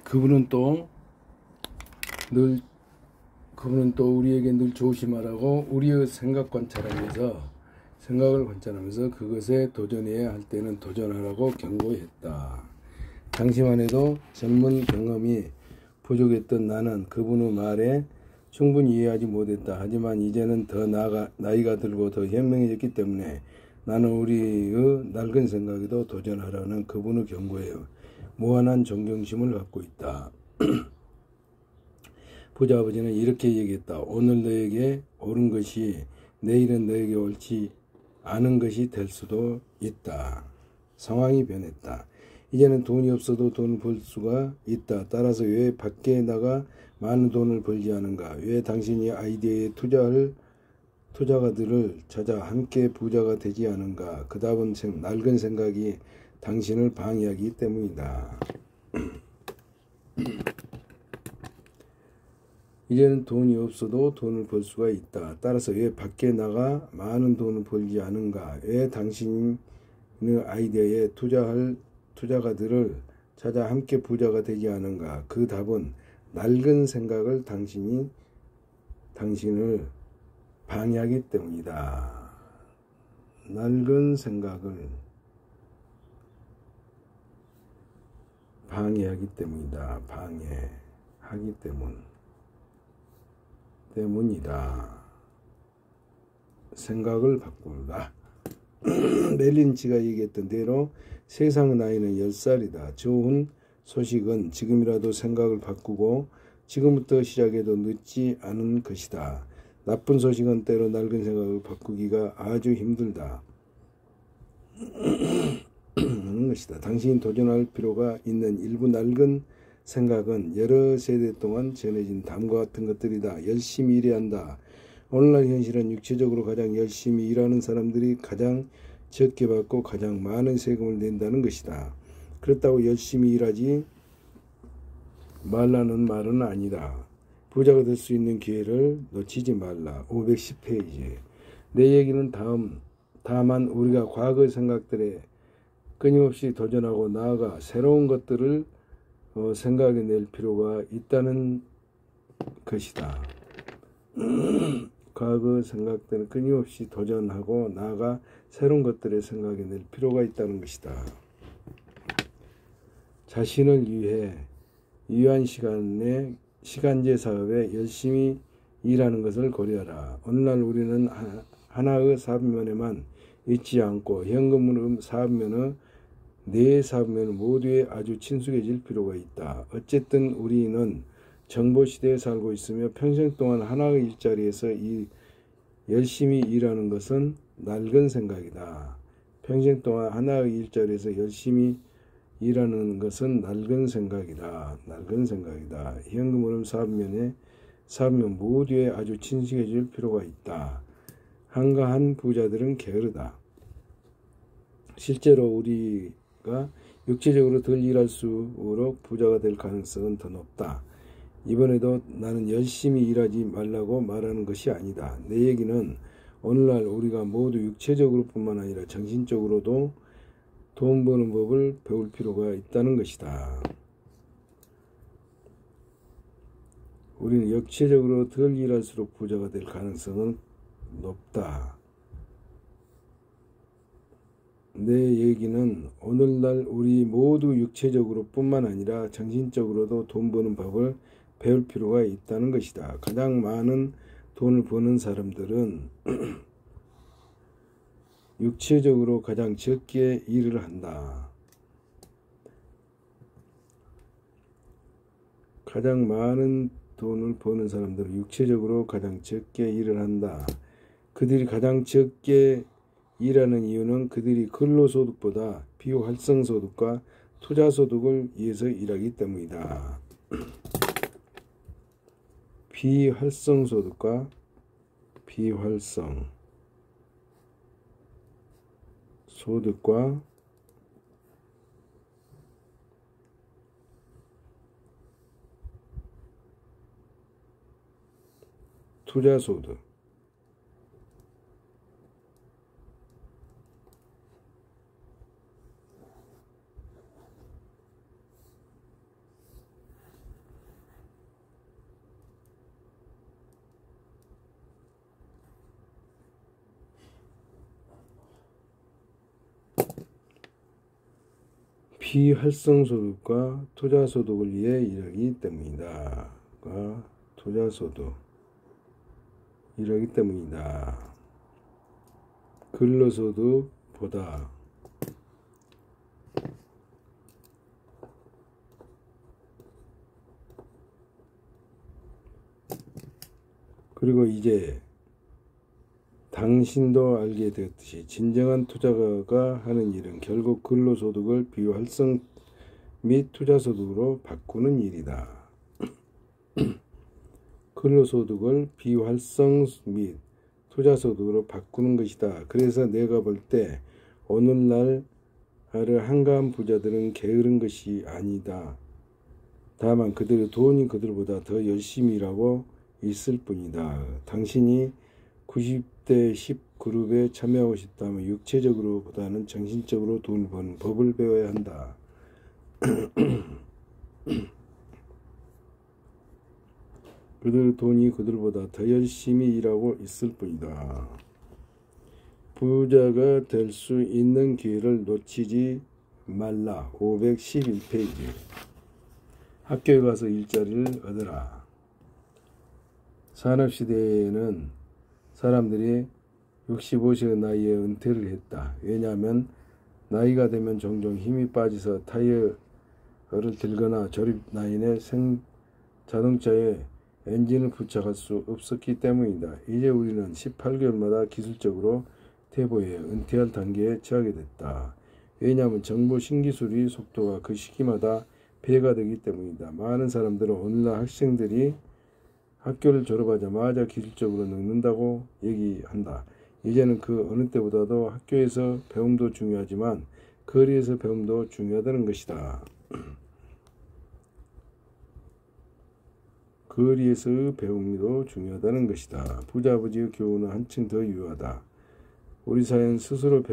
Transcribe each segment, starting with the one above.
그분은 또 우리에게 늘 조심하라고 우리의 생각을 관찰하면서 그것에 도전해야 할 때는 도전하라고 경고했다. 당시만 해도 젊은 경험이 부족했던 나는 그분의 말에 충분히 이해하지 못했다. 하지만 이제는 더 나이가 들고 더 현명해졌기 때문에 나는 우리의 낡은 생각에도 도전하라는 그분의 경고에 무한한 존경심을 갖고 있다. 부자 아버지는 이렇게 얘기했다. 오늘 너에게 옳은 것이 내일은 너에게 옳지 않은 것이 될 수도 있다. 상황이 변했다. 이제는 돈이 없어도 돈을 벌 수가 있다. 따라서 왜 밖에 나가 많은 돈을 벌지 않은가? 왜 당신이 아이디어에 투자가들을 찾아 함께 부자가 되지 않은가? 그 답은 낡은 생각이 당신을 방해하기 때문이다. 이제는 돈이 없어도 돈을 벌 수가 있다. 따라서 왜 밖에 나가 많은 돈을 벌지 않은가? 왜 당신의 아이디어에 투자가들을 찾아 함께 부자가 되지 않은가? 그 답은 낡은 생각을 당신을 방해하기 때문이다. 낡은 생각을 방해하기 때문이다. 방해하기 때문이다. 생각을 바꾸라. 멜린치가 얘기했던 대로 세상의 나이는 10살이다. 좋은 소식은 지금이라도 생각을 바꾸고 지금부터 시작해도 늦지 않은 것이다. 나쁜 소식은 때로 낡은 생각을 바꾸기가 아주 힘들다. 것이다. 당신이 도전할 필요가 있는 일부 낡은 생각은 여러 세대 동안 전해진 다음과 같은 것들이다. 열심히 일해야 한다. 오늘날 현실은 육체적으로 가장 열심히 일하는 사람들이 가장 적게 받고 가장 많은 세금을 낸다는 것이다. 그렇다고 열심히 일하지 말라는 말은 아니다. 부자가 될 수 있는 기회를 놓치지 말라. 510페이지. 내 얘기는 다만 우리가 과거의 생각들에 끊임없이 도전하고 나아가 새로운 것들을 생각해낼 필요가 있다는 것이다. 과거 생각들은 끊임없이 도전하고 나아가 새로운 것들을 생각해낼 필요가 있다는 것이다. 자신을 위해 유한 시간제 사업에 열심히 일하는 것을 고려하라. 오늘날 우리는 하나의 사업면에만 있지 않고 현금으로 사업면의 네 사업면 모두에 아주 친숙해질 필요가 있다. 어쨌든 우리는 정보시대에 살고 있으며 평생 동안 하나의 일자리에서 열심히 일하는 것은 낡은 생각이다. 평생 동안 하나의 일자리에서 열심히 일하는 것은 낡은 생각이다. 현금흐름 사업면 모두에 아주 친숙해질 필요가 있다. 한가한 부자들은 게으르다. 실제로 우리가 육체적으로 덜 일할수록 부자가 될 가능성은 더 높다. 이번에도 나는 열심히 일하지 말라고 말하는 것이 아니다. 내 얘기는 오늘날 우리가 모두 육체적으로 뿐만 아니라 정신적으로도 돈 버는 법을 배울 필요가 있다는 것이다. 우리는 육체적으로 덜 일할수록 부자가 될 가능성은 높다. 내 얘기는 오늘날 우리 모두 육체적으로 뿐만 아니라 정신적으로도 돈 버는 법을 배울 필요가 있다는 것이다. 가장 많은 돈을 버는 사람들은 육체적으로 가장 적게 일을 한다. 가장 많은 돈을 버는 사람들은 육체적으로 가장 적게 일을 한다. 그들이 가장 적게 일하는 이유는 그들이 근로소득보다 비활성소득과 투자소득을 위해서 일하기 때문이다. 비활성소득과 비활성소득과 투자소득 비활성소득과 투자소득을 위해 일하기 때문이다. 투자소득 일하기 때문이다. 근로소득보다 그리고 이제 당신도 알게 되었듯이 진정한 투자가가 하는 일은 결국 근로소득을 비활성 및 투자소득으로 바꾸는 일이다. 근로소득을 비활성 및 투자소득으로 바꾸는 것이다. 그래서 내가 볼 때 오늘날 한가한 부자들은 게으른 것이 아니다. 다만 그들의 돈이 그들보다 더 열심히 일하고 있을 뿐이다. 당신이 90대 10 그룹에 참여하고 싶다면 육체적으로보다는 정신적으로 돈을 버는 법을 배워야 한다. 그들의 돈이 그들보다 더 열심히 일하고 있을 뿐이다. 부자가 될 수 있는 기회를 놓치지 말라. 511페이지. 학교에 가서 일자리를 얻어라. 산업시대에는 사람들이 65세의 나이에 은퇴를 했다. 왜냐하면 나이가 되면 종종 힘이 빠져서 타이어를 들거나 조립 라인에 자동차에 엔진을 부착할 수 없었기 때문이다. 이제 우리는 18개월마다 기술적으로 퇴보해 은퇴할 단계에 처하게 됐다. 왜냐하면 정보 신기술의 속도가 그 시기마다 배가 되기 때문이다. 많은 사람들은 오늘날 학생들이 학교를 졸업하자마자 기술적으로 늙는다고 얘기한다. 이제는 그 어느 때보다도 학교에서 배움도 중요하지만 거리에서 배움도 중요하다는 것이다. 거리에서 배움도 중요하다는 것이다. 부자 아버지의 교훈은 한층 더 유효하다. 우리 사회는 스스로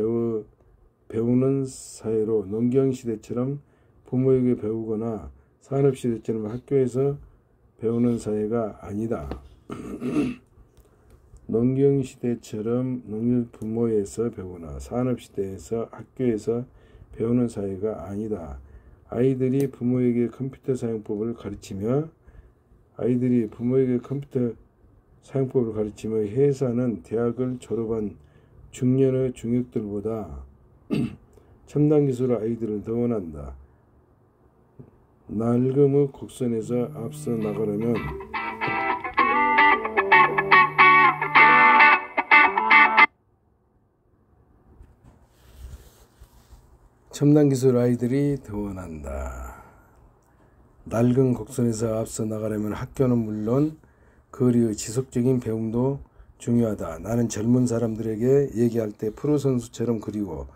배우는 사회로 농경시대처럼 부모에게 배우거나 산업시대처럼 학교에서 배우는 사회가 아니다. 농경시대처럼 부모에서 배우거나 산업시대에서 학교에서 배우는 사회가 아니다. 아이들이 부모에게 컴퓨터 사용법을 가르치며 회사는 대학을 졸업한 중년의 중역들보다 첨단 기술의 아이들을 더 원한다. 낡음의 곡선에서 앞서 나가려면 첨단 기술 아이들이 더 원한다. 낡은 곡선에서 앞서 나가려면 학교는 물론 거리의 지속적인 배움도 중요하다. 나는 젊은 사람들에게 얘기할 때 프로 선수처럼 그리고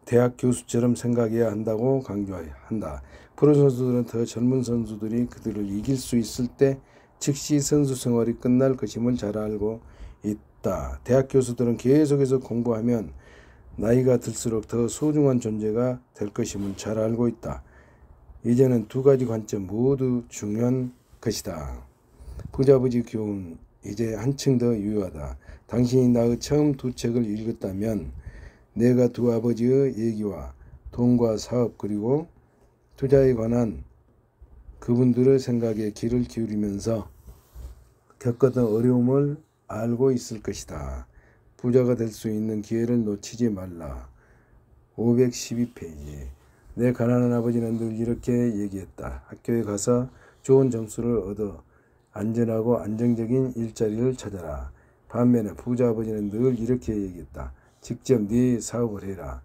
대학 교수처럼 생각해야 한다고 강조한다. 프로 선수들은 더 젊은 선수들이 그들을 이길 수 있을 때 즉시 선수 생활이 끝날 것임을 잘 알고 있다. 대학 교수들은 계속해서 공부하면 나이가 들수록 더 소중한 존재가 될 것임을 잘 알고 있다. 이제는 두 가지 관점 모두 중요한 것이다. 부자 아버지 교훈 이제 한층 더 유효하다. 당신이 나의 처음 두 책을 읽었다면 내가 두 아버지의 얘기와 돈과 사업 그리고 투자에 관한 그분들의 생각에 귀를 기울이면서 겪었던 어려움을 알고 있을 것이다. 부자가 될 수 있는 기회를 놓치지 말라. 512페이지. 내 가난한 아버지는 늘 이렇게 얘기했다. 학교에 가서 좋은 점수를 얻어 안전하고 안정적인 일자리를 찾아라. 반면에 부자 아버지는 늘 이렇게 얘기했다. 직접 네 사업을 해라.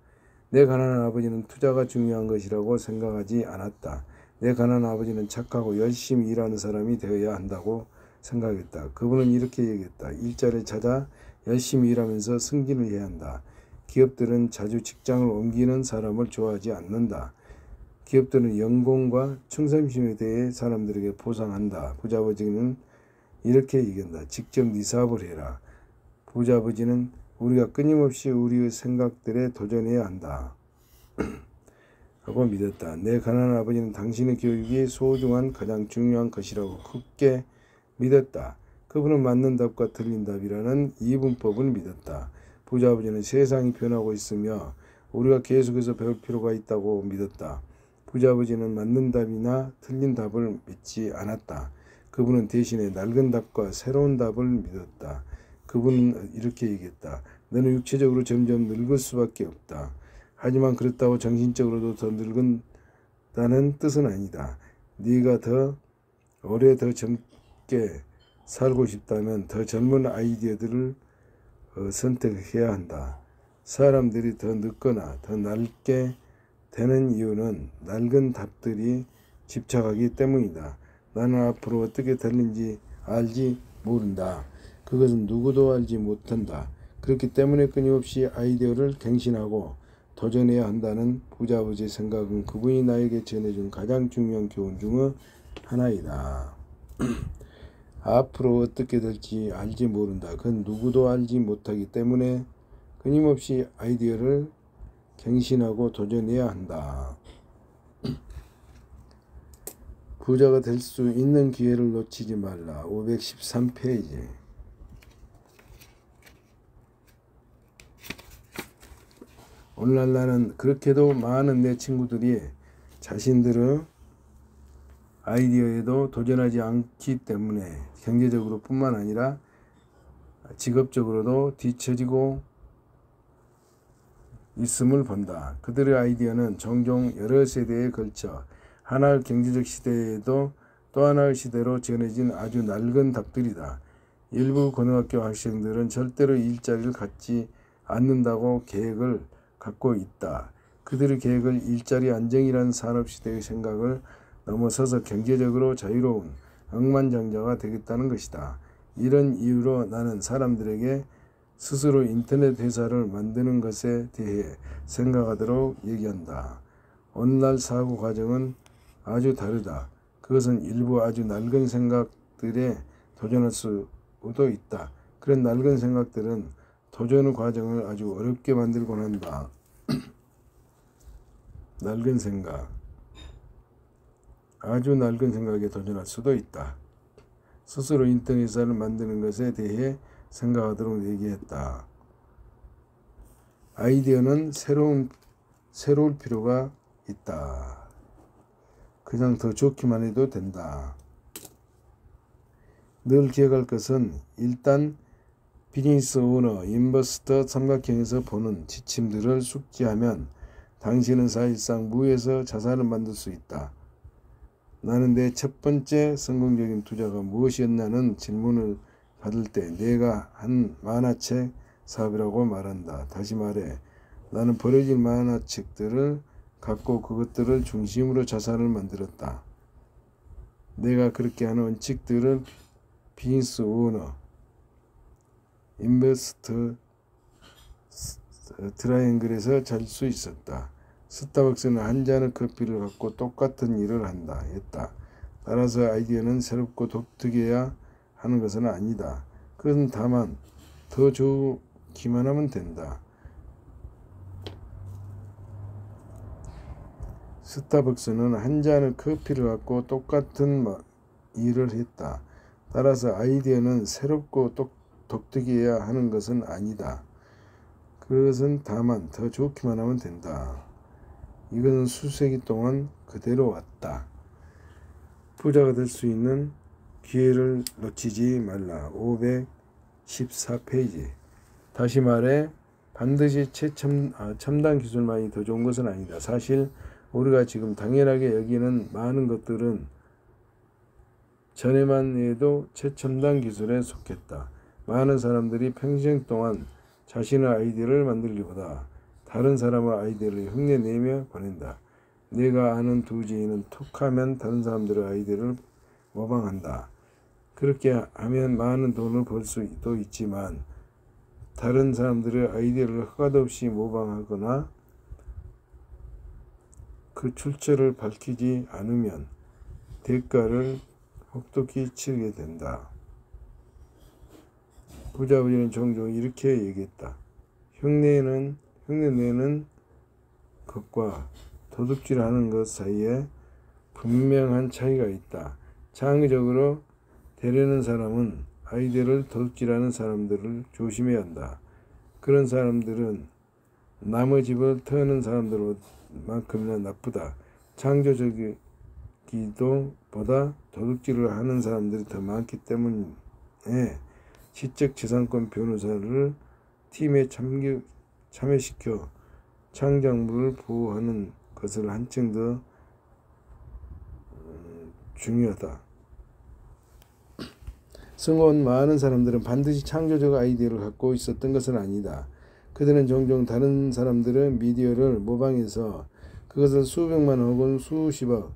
내 가난한 아버지는 투자가 중요한 것이라고 생각하지 않았다. 내 가난한 아버지는 착하고 열심히 일하는 사람이 되어야 한다고 생각했다. 그분은 이렇게 얘기했다. 일자리를 찾아 열심히 일하면서 승진을 해야 한다. 기업들은 자주 직장을 옮기는 사람을 좋아하지 않는다. 기업들은 연봉과 충성심에 대해 사람들에게 보상한다. 부자 아버지는 이렇게 얘기한다. 직접 네 사업을 해라. 부자 아버지는 우리가 끊임없이 우리의 생각들에 도전해야 한다. 하고 믿었다. 내 가난한 아버지는 당신의 교육이 소중한 가장 중요한 것이라고 굳게 믿었다. 그분은 맞는 답과 틀린 답이라는 이분법을 믿었다. 부자 아버지는 세상이 변하고 있으며 우리가 계속해서 배울 필요가 있다고 믿었다. 부자 아버지는 맞는 답이나 틀린 답을 믿지 않았다. 그분은 대신에 낡은 답과 새로운 답을 믿었다. 그분은 이렇게 얘기했다. 너는 육체적으로 점점 늙을 수밖에 없다. 하지만 그렇다고 정신적으로도 더 늙은다는 뜻은 아니다. 네가 더 오래 더 젊게 살고 싶다면 더 젊은 아이디어들을 선택해야 한다. 사람들이 더 늙거나 더 낡게 되는 이유는 낡은 답들이 집착하기 때문이다. 나는 앞으로 어떻게 될는지 알지 모른다. 그것은 누구도 알지 못한다. 그렇기 때문에 끊임없이 아이디어를 갱신하고 도전해야 한다는 부자 아버지의 생각은 그분이 나에게 전해준 가장 중요한 교훈 중의 하나이다. 앞으로 어떻게 될지 알지 모른다. 그건 누구도 알지 못하기 때문에 끊임없이 아이디어를 갱신하고 도전해야 한다. 부자가 될 수 있는 기회를 놓치지 말라. 513페이지. 오늘날 나는 그렇게도 많은 내 친구들이 자신들의 아이디어에도 도전하지 않기 때문에 경제적으로 뿐만 아니라 직업적으로도 뒤처지고 있음을 본다. 그들의 아이디어는 종종 여러 세대에 걸쳐 하나의 경제적 시대에도 또 하나의 시대로 전해진 아주 낡은 답들이다. 일부 고등학교 학생들은 절대로 일자리를 갖지 않는다고 계획을 갖고 있다. 그들의 계획을 일자리 안정이라는 산업시대의 생각을 넘어서서 경제적으로 자유로운 억만장자가 되겠다는 것이다. 이런 이유로 나는 사람들에게 스스로 인터넷 회사를 만드는 것에 대해 생각하도록 얘기한다. 오늘날 사고 과정은 아주 다르다. 그것은 일부 아주 낡은 생각들에 도전할 수도 있다. 그런 낡은 생각들은 도전의 과정을 아주 어렵게 만들곤 한다. 낡은 생각, 아주 낡은 생각에 도전할 수도 있다. 스스로 인터넷 회사를 만드는 것에 대해 생각하도록 얘기했다. 아이디어는 새로울 필요가 있다. 그냥 더 좋기만 해도 된다. 늘 기억할 것은 일단 비즈니스 오너, 인버스터 삼각형에서 보는 지침들을 숙지하면 당신은 사실상 무에서 자산을 만들 수 있다. 나는 내 첫 번째 성공적인 투자가 무엇이었냐는 질문을 받을 때 내가 한 만화책 사업이라고 말한다. 다시 말해 나는 버려질 만화책들을 갖고 그것들을 중심으로 자산을 만들었다. 내가 그렇게 하는 원칙들을 비즈니스 오너, 인베스터 트라이앵글에서 잘 수 있었다. 스타벅스는 한 잔의 커피를 갖고 똑같은 일을 한다 했다. 따라서 아이디어는 새롭고 독특해야 하는 것은 아니다. 그것은 다만 더 좋기만 하면 된다. 스타벅스는 한 잔의 커피를 갖고 똑같은 일을 했다. 따라서 아이디어는 새롭고 독특해야 하는 것은 아니다. 그것은 다만 더 좋기만 하면 된다. 이것은 수세기 동안 그대로 왔다. 부자가 될 수 있는 기회를 놓치지 말라. 514페이지. 다시 말해 반드시 첨단 기술만이 더 좋은 것은 아니다. 사실 우리가 지금 당연하게 여기는 많은 것들은 전에만 해도 최첨단 기술에 속했다. 많은 사람들이 평생 동안 자신의 아이디어를 만들기보다 다른 사람의 아이디어를 흉내내며 보낸다. 내가 아는 두 지인은 툭하면 다른 사람들의 아이디어를 모방한다. 그렇게 하면 많은 돈을 벌 수도 있지만 다른 사람들의 아이디어를 허가도 없이 모방하거나 그 출처를 밝히지 않으면 대가를 혹독히 치르게 된다. 부자 아버지는 종종 이렇게 얘기했다. 흉내내는 것과 도둑질하는 것 사이에 분명한 차이가 있다. 장의적으로 되려는 사람은 아이디어를 도둑질하는 사람들을 조심해야 한다. 그런 사람들은 남의 집을 터는 사람들만큼이나 나쁘다. 창조적이기도 보다 도둑질을 하는 사람들이 더 많기 때문에 지적재산권 변호사를 팀에 참여시켜 창작물을 보호하는 것을 한층 더 중요하다. 성공한 많은 사람들은 반드시 창조적 아이디어를 갖고 있었던 것은 아니다. 그들은 종종 다른 사람들의 미디어를 모방해서 그것을 수백만 혹은 수십억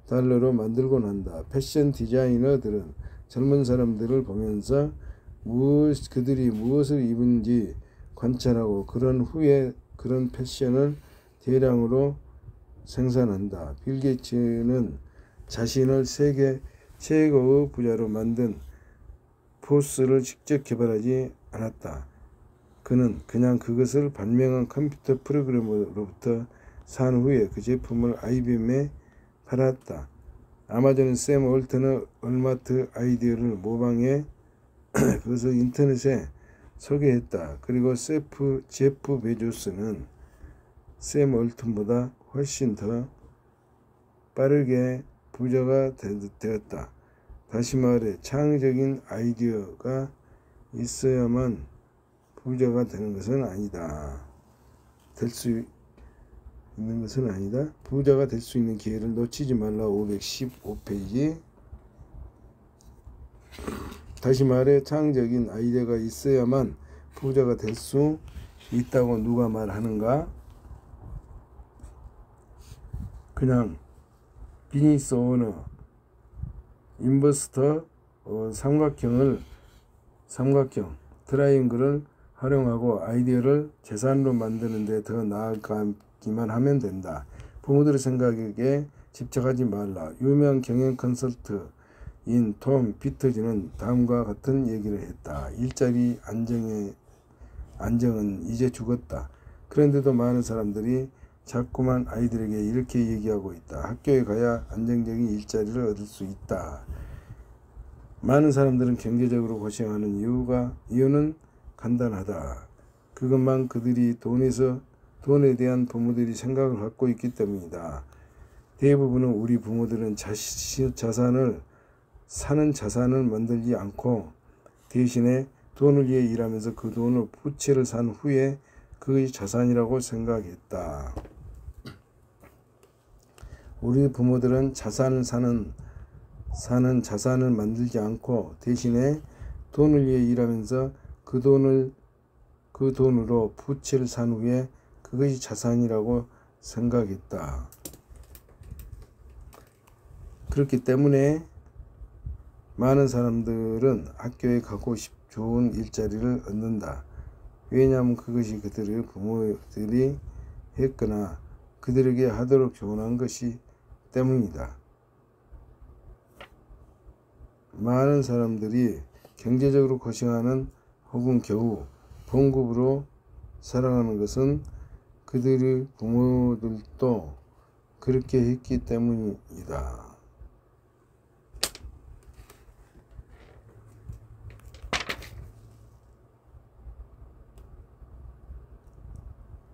달러로 만들곤 한다. 패션 디자이너들은 젊은 사람들을 보면서 그들이 무엇을 입은지 관찰하고 그런 후에 그런 패션을 대량으로 생산한다. 빌 게이츠는 자신을 세계 최고의 부자로 만든 포스를 직접 개발하지 않았다. 그는 그냥 그것을 발명한 컴퓨터 프로그래머로부터 산 후에 그 제품을 IBM에 팔았다. 아마존은 샘 올튼의 얼마트 아이디어를 모방해 그것을 인터넷에 소개했다. 그리고 제프 베조스는 샘 올튼보다 훨씬 더 빠르게 부자가 되었다. 다시 말해 창의적인 아이디어가 있어야만 부자가 되는 것은 아니다. 될 수 있는 것은 아니다. 부자가 될 수 있는 기회를 놓치지 말라. 515페이지. 다시 말해 창의적인 아이디어가 있어야만 부자가 될 수 있다고 누가 말하는가? 그냥 비즈니스 오너, 인버스터, 삼각형 트라이앵글을 활용하고 아이디어를 재산으로 만드는 데 더 나아가기만 하면 된다. 부모들의 생각에 집착하지 말라. 유명한 경영 컨설트인 톰 피터즈는 다음과 같은 얘기를 했다. 일자리 안정은 이제 죽었다. 그런데도 많은 사람들이 자꾸만 아이들에게 이렇게 얘기하고 있다. 학교에 가야 안정적인 일자리를 얻을 수 있다. 많은 사람들은 경제적으로 고생하는 이유는 간단하다. 그것만 그들이 돈에 대한 부모들이 생각을 갖고 있기 때문이다. 대부분은 우리 부모들은 사는 자산을 만들지 않고 대신에 돈을 위해 일하면서 그 돈을 부채를 산 후에 그것이 자산이라고 생각했다. 우리 부모들은 사는 자산을 만들지 않고 대신에 돈을 위해 일하면서 그 돈으로 부채를 산 후에 그것이 자산이라고 생각했다. 그렇기 때문에 많은 사람들은 학교에 가고 좋은 일자리를 얻는다. 왜냐하면 그것이 그들의 부모들이 했거나 그들에게 하도록 조언한 것이 때문이다. 많은 사람들이 경제적으로 고생하는 혹은 겨우 봉급으로 살아가는 것은 그들의 부모들도 그렇게 했기 때문이다.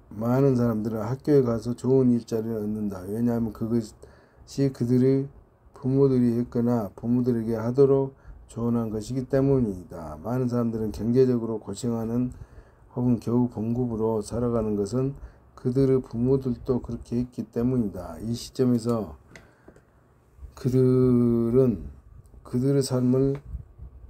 많은 사람들은 학교에 가서 좋은 일자리를 얻는다. 왜냐하면 그것이 그들의 부모들이 했거나 부모들에게 하도록 조언한 것이기 때문이다. 많은 사람들은 경제적으로 고생하는 혹은 겨우 봉급으로 살아가는 것은 그들의 부모들도 그렇게 했기 때문이다. 이 시점에서 그들은 그들의 삶을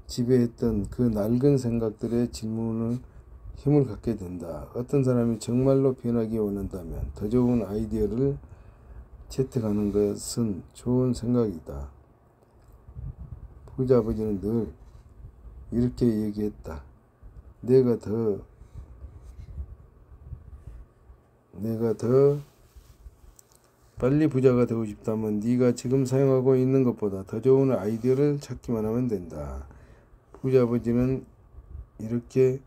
지배했던 그 낡은 생각들의 힘을 갖게 된다. 어떤 사람이 정말로 변하기 원한다면 더 좋은 아이디어를 채택하는 것은 좋은 생각이다. 부자 아버지는 늘 이렇게 얘기했다. 내가 더 빨리 부자가 되고 싶다면 네가 지금 사용하고 있는 것보다 더 좋은 아이디어를 찾기만 하면 된다. 부자 아버지는 이렇게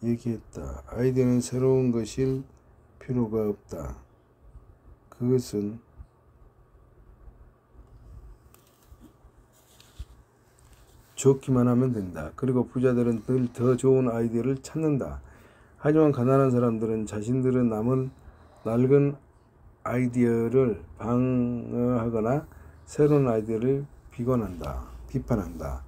얘기했다. 아이디어는 새로운 것일 필요가 없다. 그것은 좋기만 하면 된다. 그리고 부자들은 늘 더 좋은 아이디어를 찾는다. 하지만 가난한 사람들은 자신들은 남은 낡은 아이디어를 방어하거나 새로운 아이디어를 비판한다.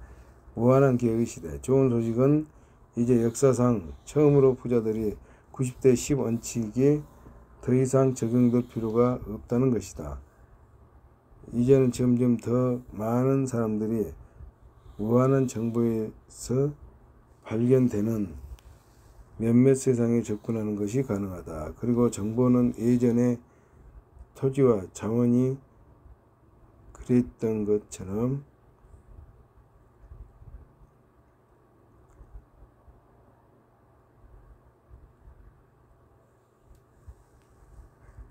무한한 계획의 시대. 좋은 소식은 이제 역사상 처음으로 부자들이 90대 10 원칙이 더 이상 적용될 필요가 없다는 것이다. 이제는 점점 더 많은 사람들이 무한한 정보에서 발견되는 몇몇 세상에 접근하는 것이 가능하다. 그리고 정보는 예전에 토지와 자원이 그랬던 것처럼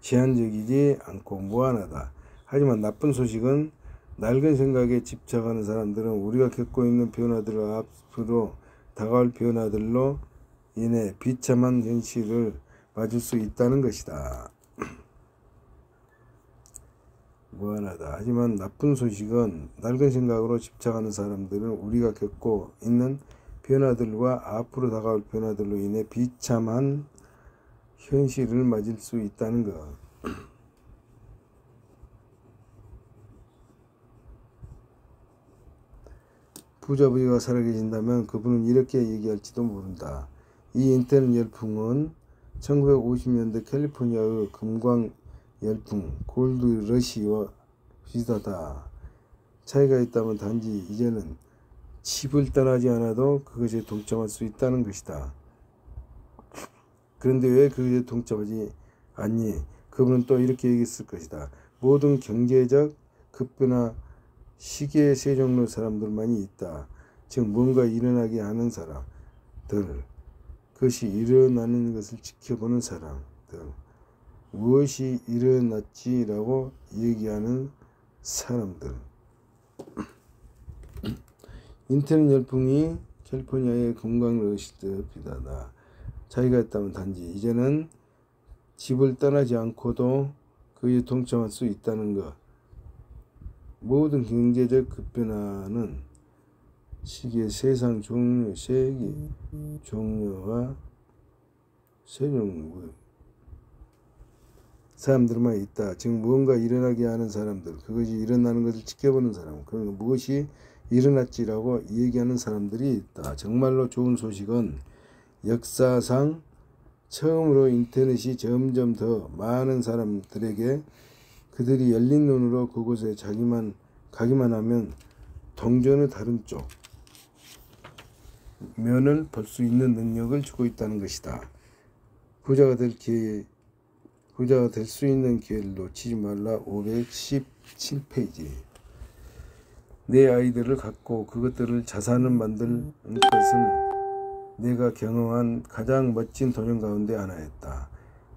제한적이지 않고 무한하다. 하지만 나쁜 소식은 낡은 생각에 집착하는 사람들은 우리가 겪고 있는 변화들과 앞으로 다가올 변화들로 인해 비참한 현실을 맞을 수 있다는 것이다. 무한하다. 하지만 나쁜 소식은 낡은 생각으로 집착하는 사람들은 우리가 겪고 있는 변화들과 앞으로 다가올 변화들로 인해 비참한 현실을 맞을 수 있다는 것. 부자부지가 살아계신다면 그분은 이렇게 얘기할지도 모른다. 이 인터넷 열풍은 1950년대 캘리포니아의 금광 열풍, 골드 러시와 비슷하다. 차이가 있다면 단지 이제는 칩을 떠나지 않아도 그것에 동참할 수 있다는 것이다. 그런데 왜 그것에 동참하지 않니? 그분은 또 이렇게 얘기했을 것이다. 모든 경제적 급변화 시기의 세 종류 사람들만이 있다. 즉 뭔가 일어나게 하는 사람들, 그것이 일어나는 것을 지켜보는 사람들, 무엇이 일어났지라고 얘기하는 사람들. 인터넷 열풍이 캘리포니아의 금광러시드 비슷하다. 차이가 있다면 단지 이제는 집을 떠나지 않고도 그에 동참할 수 있다는 것. 모든 경제적 급변화는 시기의 세상 종류, 세계 종류와 세종 사람들만 있다. 즉 무언가 일어나게 하는 사람들, 그것이 일어나는 것을 지켜보는 사람, 그러니까 무엇이 일어났지라고 얘기하는 사람들이 있다. 정말로 좋은 소식은 역사상 처음으로 인터넷이 점점 더 많은 사람들에게 그들이 열린 눈으로 그곳에 가기만 하면 동전의 다른 쪽 면을 볼 수 있는 능력을 주고 있다는 것이다. 부자가 될 수 있는 기회를 놓치지 말라. 517페이지. 내 아이들을 갖고 그것들을 자산을 만드는 것은 내가 경험한 가장 멋진 도전 가운데 하나였다.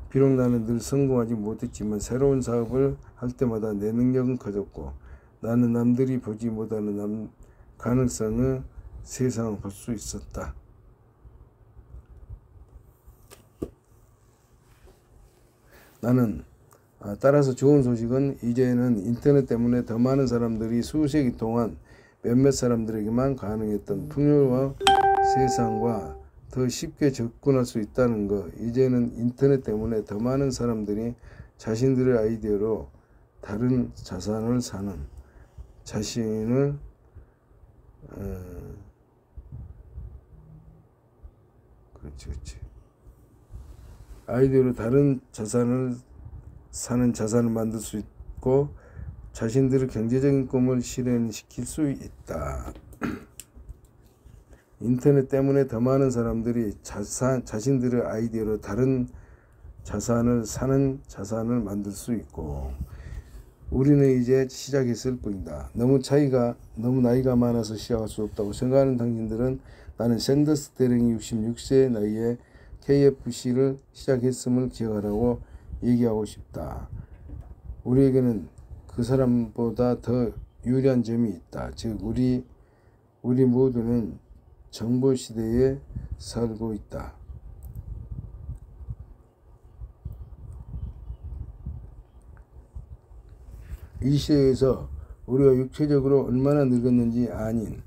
비록 나는 늘 성공하지 못했지만 새로운 사업을 할 때마다 내 능력은 커졌고 나는 남들이 보지 못하는 가능성의 세상을 볼 수 있었다. 따라서 좋은 소식은 이제는 인터넷 때문에 더 많은 사람들이 수세기 동안 몇몇 사람들에게만 가능했던 풍요로운 세상과 더 쉽게 접근할 수 있다는 것. 이제는 인터넷 때문에 더 많은 사람들이 자신들의 아이디어로 다른 자산을 사는 자신을 그렇지. 아이디어로 다른 자산을 사는 자산을 만들 수 있고 자신들의 경제적인 꿈을 실현시킬 수 있다. 인터넷 때문에 더 많은 사람들이 자신들의 아이디어로 다른 자산을 사는 자산을 만들 수 있고 우리는 이제 시작했을 뿐이다. 너무 나이가 많아서 시작할 수 없다고 생각하는 당신들은 나는 샌더스 대령이 66세 나이에 KFC를 시작했음을 기억하라고 얘기하고 싶다. 우리에게는 그 사람보다 더 유리한 점이 있다. 즉 우리 모두는 정보 시대에 살고 있다. 이 시대에서 우리가 육체적으로 얼마나 늙었는지 아닌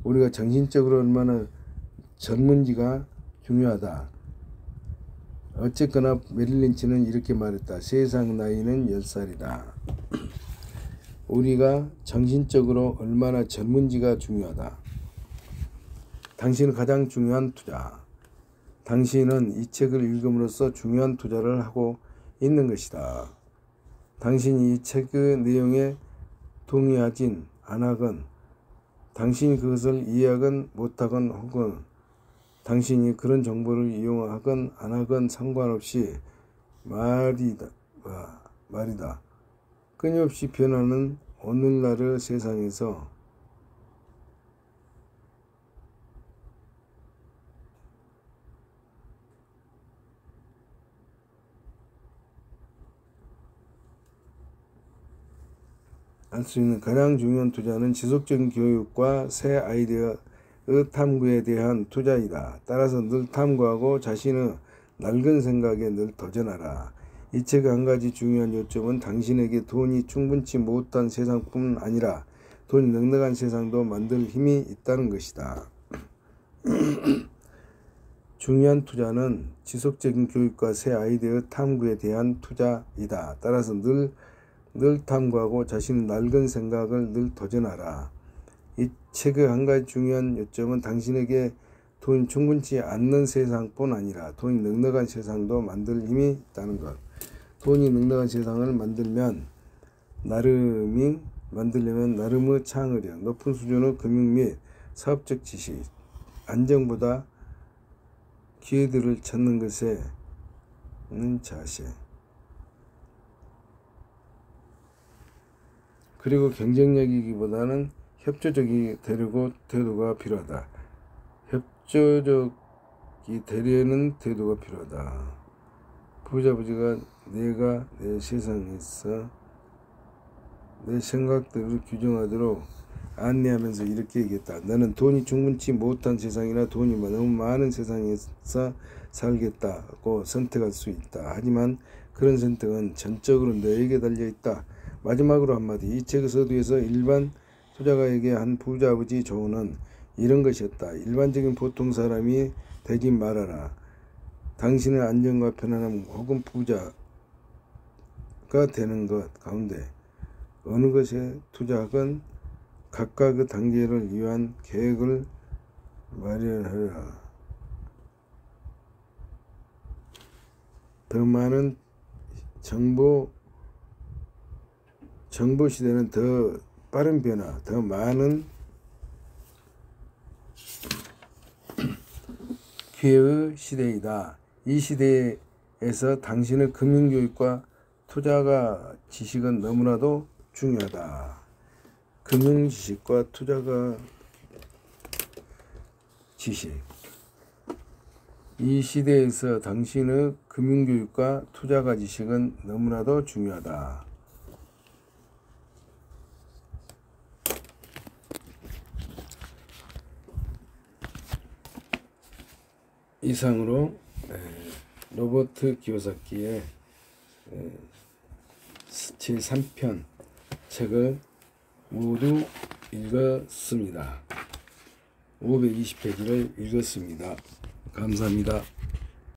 우리가 정신적으로 얼마나 젊은지가 중요하다. 어쨌거나 메릴 린치는 이렇게 말했다. 세상 나이는 10살이다. 우리가 정신적으로 얼마나 젊은지가 중요하다. 당신은 가장 중요한 투자. 당신은 이 책을 읽음으로써 중요한 투자를 하고 있는 것이다. 당신이 이 책의 내용에 동의하진 않아건, 당신이 그것을 이해하건 못하건, 혹은 당신이 그런 정보를 이용하건 안하건 상관없이 말이다. 끊임없이 변하는 오늘날의 세상에서 할 수 있는 가장 중요한 투자는 지속적인 교육과 새 아이디어의 탐구에 대한 투자이다. 따라서 늘 탐구하고 자신의 낡은 생각에 늘 도전하라. 이 책의 한 가지 중요한 요점은 당신에게 돈이 충분치 못한 세상뿐 아니라 돈이 넉넉한 세상도 만들 힘이 있다는 것이다. 중요한 투자는 지속적인 교육과 새 아이디어의 탐구에 대한 투자이다. 따라서 늘 탐구하고 자신의 낡은 생각을 늘 도전하라. 이 책의 한 가지 중요한 요점은 당신에게 돈이 충분치 않는 세상뿐 아니라 돈이 넉넉한 세상도 만들 힘이 있다는 것. 돈이 넉넉한 세상을 만들려면 나름의 창의력, 높은 수준의 금융 및 사업적 지식, 안정보다 기회들을 찾는 것에는 자세, 그리고 경쟁력이기보다는 협조적이 되려고 태도가 필요하다. 협조적이 되려는 태도가 필요하다. 부자부지가 내가 내 세상에서 내 생각들을 규정하도록 안내하면서 이렇게 얘기했다. 나는 돈이 충분치 못한 세상이나 돈이 너무 많은 세상에서 살겠다고 선택할 수 있다. 하지만 그런 선택은 전적으로 너에게 달려있다. 마지막으로 한마디. 이 책의 서두에서 일반 투자가에게 한 부자아버지 조언은 이런 것이었다. 일반적인 보통 사람이 되지 말아라. 당신의 안정과 편안함 혹은 부자가 되는 것 가운데 어느 것에 투자하건 각각의 단계를 위한 계획을 마련하라. 더 많은 정보 시대는 더 빠른 변화, 더 많은 기회의 시대이다. 이 시대에서 당신의 금융교육과 투자가 지식은 너무나도 중요하다. 금융지식과 투자가 지식. 이 시대에서 당신의 금융교육과 투자가 지식은 너무나도 중요하다. 이상으로 로버트 기요사키의 제3편 책을 모두 읽었습니다. 520페이지를 읽었습니다. 감사합니다.